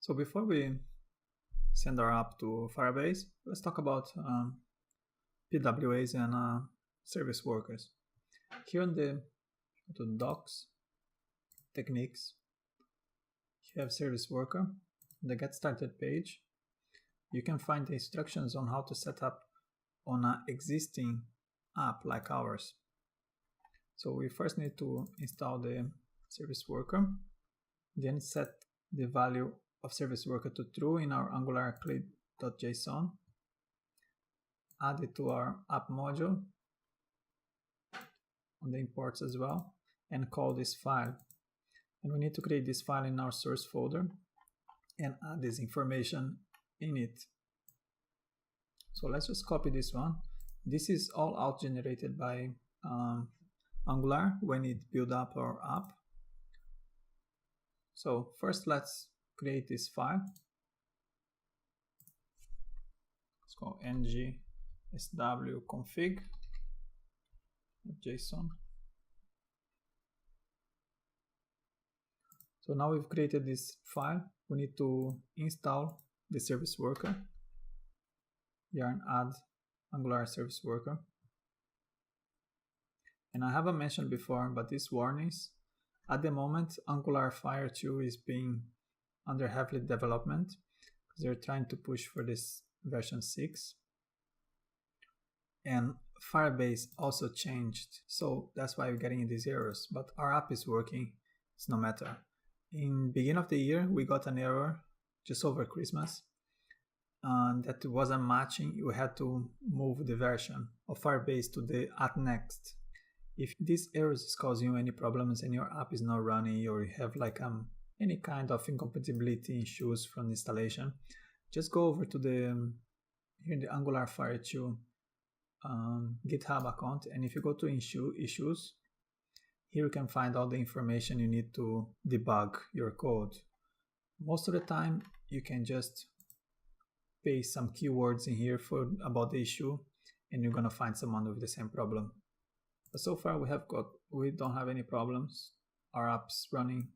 So before we send our app to Firebase, let's talk about PWAs and service workers. Here on the docs, techniques, you have service worker. On the get started page, you can find the instructions on how to set up on an existing app like ours. So we first need to install the service worker, then set the value of service worker to true in our Angular CLI.json, add it to our app module on the imports as well, and call this file. And we need to create this file in our source folder and add this information in it. So let's just copy this one. This is all out generated by Angular when it builds up our app. So first let's create this file. Let's go ng-swconfig.json. So now we've created this file. We need to install the service worker. Yarn add Angular service worker. And I haven't mentioned before, but these warnings, at the moment, Angular Fire 2 is being under heavy development because they're trying to push for this version 6. And Firebase also changed, so that's why we're getting these errors. But our app is working, it's no matter. In beginning of the year, we got an error just over Christmas that wasn't matching. We had to move the version of Firebase to the @next. If this error is causing you any problems and your app is not running, or you have like any kind of incompatibility issues from installation, just go over to the here in the Angular Fire 2 GitHub account, and if you go to issues, here you can find all the information you need to debug your code. Most of the time you can just paste some keywords in here about the issue and you're gonna find someone with the same problem. But so far we don't have any problems. Our app's running.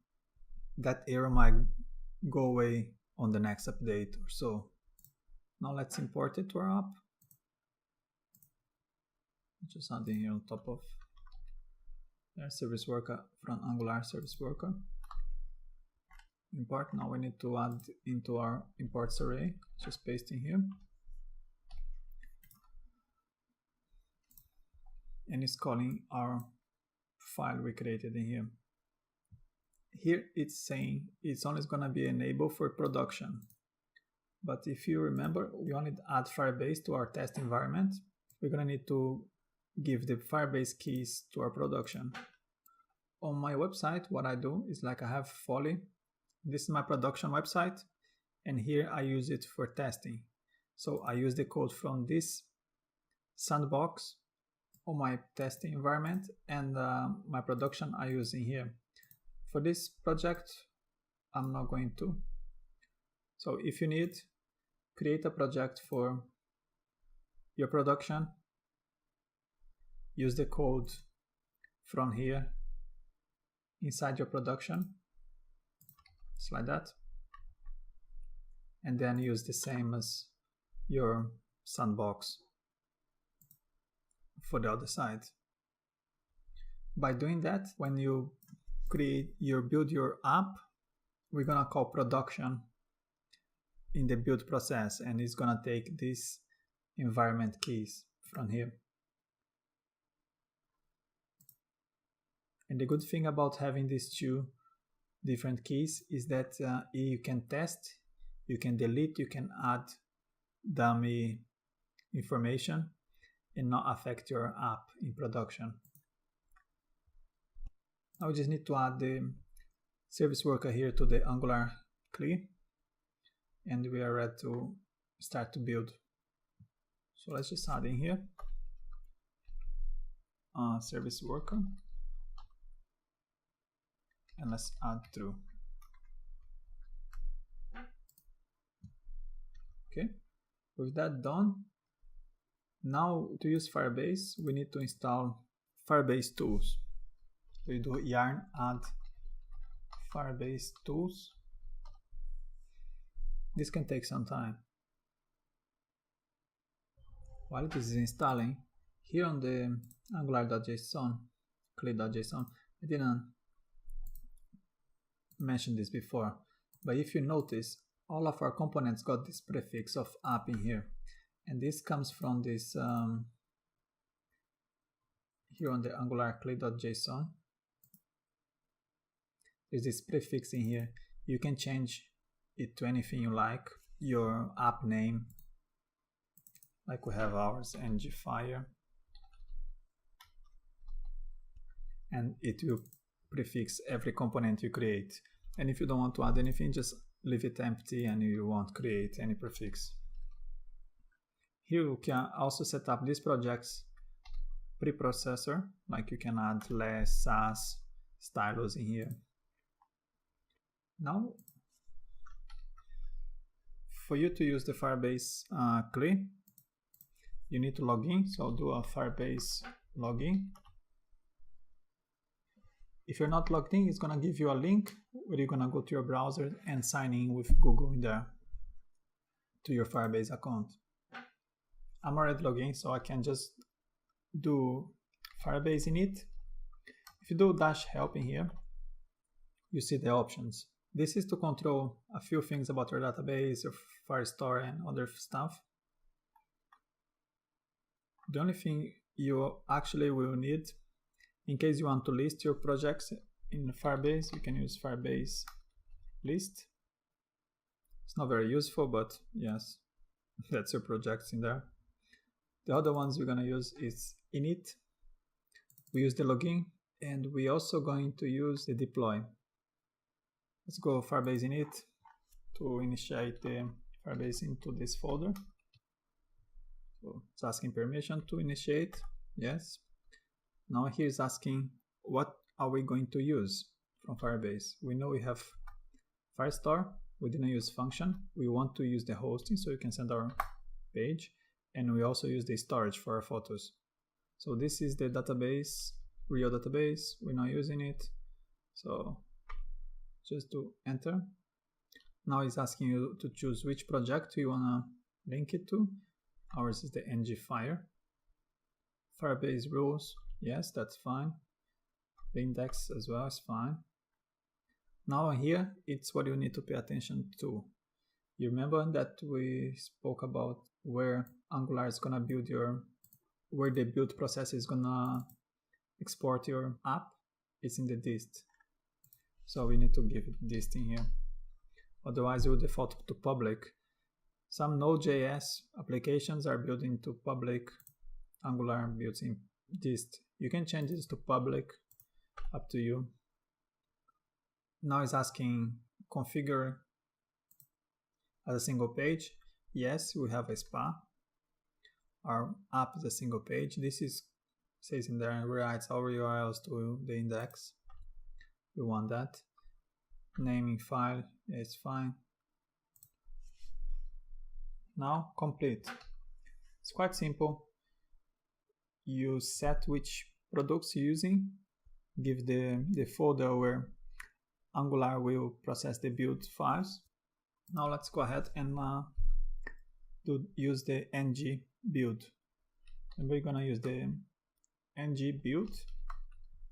That error might go away on the next update or so. Now let's import it to our app. Just adding here on top of service worker from Angular service worker. Import. Now we need to add into our imports array. Just paste in here. And it's calling our file we created in here. Here it's saying it's only going to be enabled for production. But if you remember, we only add Firebase to our test environment. We're going to need to give the Firebase keys to our production. On my website, what I do is like I have Folly. This is my production website, and here I use it for testing. So I use the code from this sandbox on my testing environment, and my production I use in here. For this project, I'm not going to. So if you need, create a project for your production. Use the code from here inside your production, just like that, and then use the same as your sandbox for the other side. By doing that, when you build your app, we're gonna call production in the build process, and it's gonna take these environment keys from here. And the good thing about having these two different keys is that you can test, you can delete, you can add dummy information and not affect your app in production. Now we just need to add the service worker here to the Angular CLI, and we are ready to start to build. So let's just add in here service worker. And let's add true. Okay, with that done, now to use Firebase, we need to install Firebase tools. So you do yarn add Firebase tools. This can take some time. While this is installing, here on the angular.json, clay.json, I didn't mention this before, but if you notice, all of our components got this prefix of app in here, and this comes from this here on the angular clay.json. There's this prefix in here. You can change it to anything you like, your app name, like we have ours, ngFire, and it will prefix every component you create. And if you don't want to add anything, just leave it empty and you won't create any prefix. Here you can also set up this project's preprocessor, like you can add less SAS stylus in here. Now, for you to use the Firebase CLI, you need to log in, so do a Firebase login. If you're not logged in, it's gonna give you a link where you're gonna go to your browser and sign in with Google in there to your Firebase account. I'm already logged in, so I can just do Firebase init. If you do -help in here, you see the options. This is to control a few things about your database, your Firestore, and other stuff. The only thing you actually will need, in case you want to list your projects in Firebase, you can use Firebase list. It's not very useful, but yes, that's your projects in there. The other ones we're going to use is init. We use the login, and we also going to use the deploy. Let's go Firebase init to initiate the Firebase into this folder. So it's asking permission to initiate. Yes. Now here is asking what are we going to use from Firebase. We know we have Firestore. We didn't use function. We want to use the hosting so you can send our page. And we also use the storage for our photos. So this is the database, real database. We're not using it. So just do enter. Now it's asking you to choose which project you want to link it to. Ours is the ngFire. Firebase rules, yes, that's fine. The index as well is fine. Now here, it's what you need to pay attention to. You remember that we spoke about where Angular is gonna build where the build process is gonna export your app? It's in the dist. So we need to give it dist in here. Otherwise, it will default to public. Some Node.js applications are built into public. Angular builds in dist. You can change this to public, up to you. Now it's asking configure as a single page. Yes, we have a SPA. Our app is a single page. This is says in there, rewrites all URLs to the index. We want that. Naming file is fine. Now complete. It's quite simple. You set which products you're using, give the folder where Angular will process the build files. Now let's go ahead and use the ng build. And we're gonna use the ng build.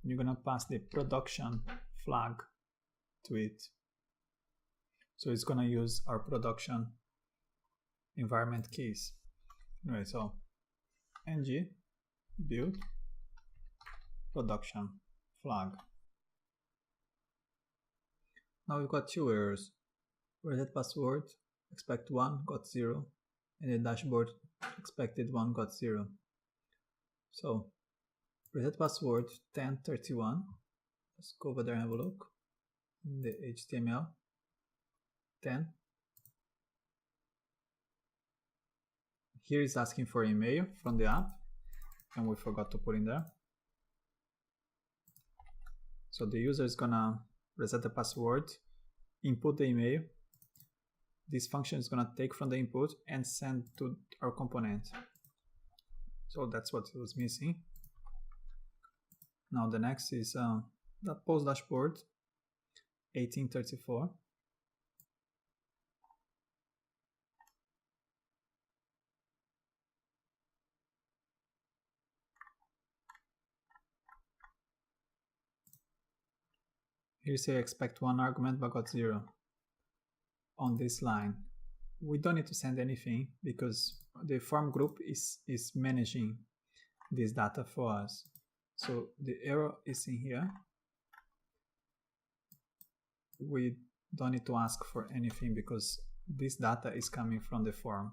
You're gonna pass the production flag to it. So it's gonna use our production environment keys. Anyway, so ng build production flag. Now we've got two errors. Reset password expect 1 got 0, and the dashboard expected 1 got 0. So reset password 1031. Let's go over there and have a look in the HTML. 10. Here is asking for email from the app, and we forgot to put in there. So the user is gonna reset the password, input the email. This function is gonna take from the input and send to our component. So that's what was missing. Now the next is that post dashboard 1834. Here say expect 1 argument but got 0 on this line. We don't need to send anything because the form group is managing this data for us. So the error is in here. We don't need to ask for anything because this data is coming from the form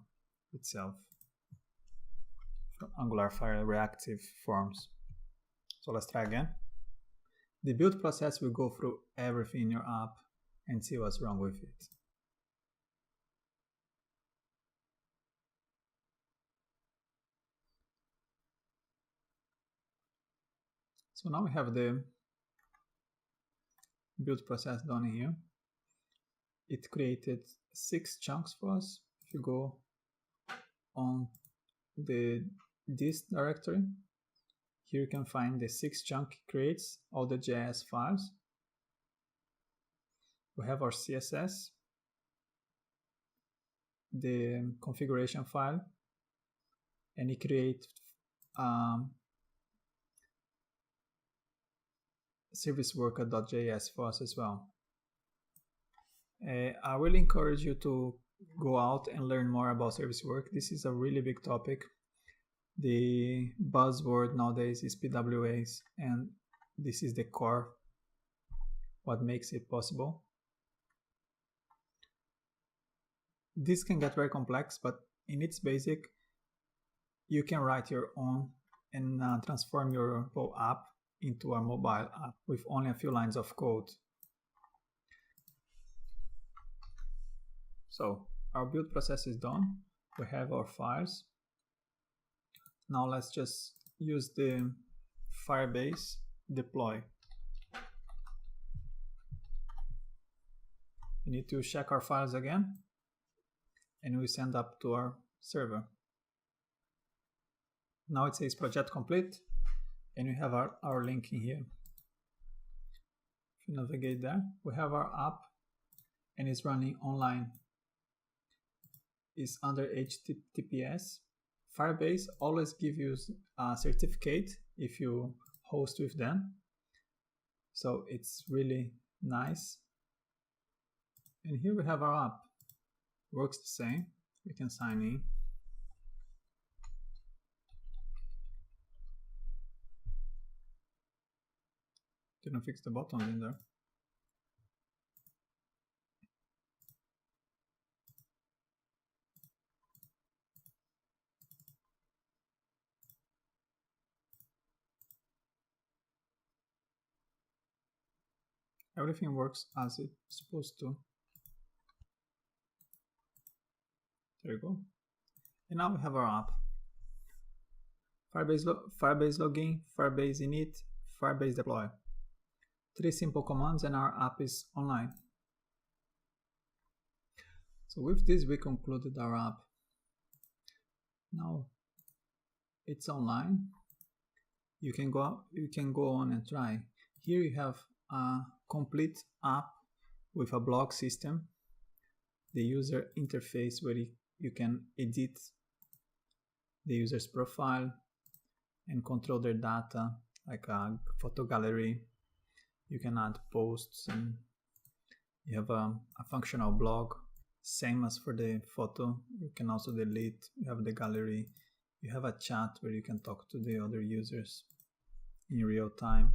itself, from Angular Fire reactive forms. So let's try again. The build process will go through everything in your app and see what's wrong with it. So now we have the build process done here. It created 6 chunks for us. If you go on this directory, here you can find the 6 chunk it creates, all the JS files. We have our CSS, the configuration file, and it creates serviceworker.js for us as well. I really encourage you to go out and learn more about service work. This is a really big topic. The buzzword nowadays is PWAs, and this is the core, what makes it possible. This can get very complex, but in its basic, you can write your own and transform your whole app into a mobile app with only a few lines of code. So our build process is done. We have our files. Now let's just use the Firebase deploy. We need to check our files again, and we send up to our server. Now it says project complete, and we have our link in here. If you navigate there, we have our app, and it's running online. It's under HTTPS. Firebase always gives you a certificate if you host with them. So it's really nice. And here we have our app. Works the same. We can sign in. Didn't fix the buttons in there. Everything works as it's supposed to. There you go. And now we have our app. Firebase login, Firebase init, Firebase deploy. 3 simple commands and our app is online. So with this we concluded our app. Now it's online. You can go on and try. Here you have a complete app with a blog system, the user interface where you can edit the user's profile and control their data, like a photo gallery. You can add posts, and you have a functional blog, same as for the photo. You can also delete. You have the gallery. You have a chat where you can talk to the other users in real time.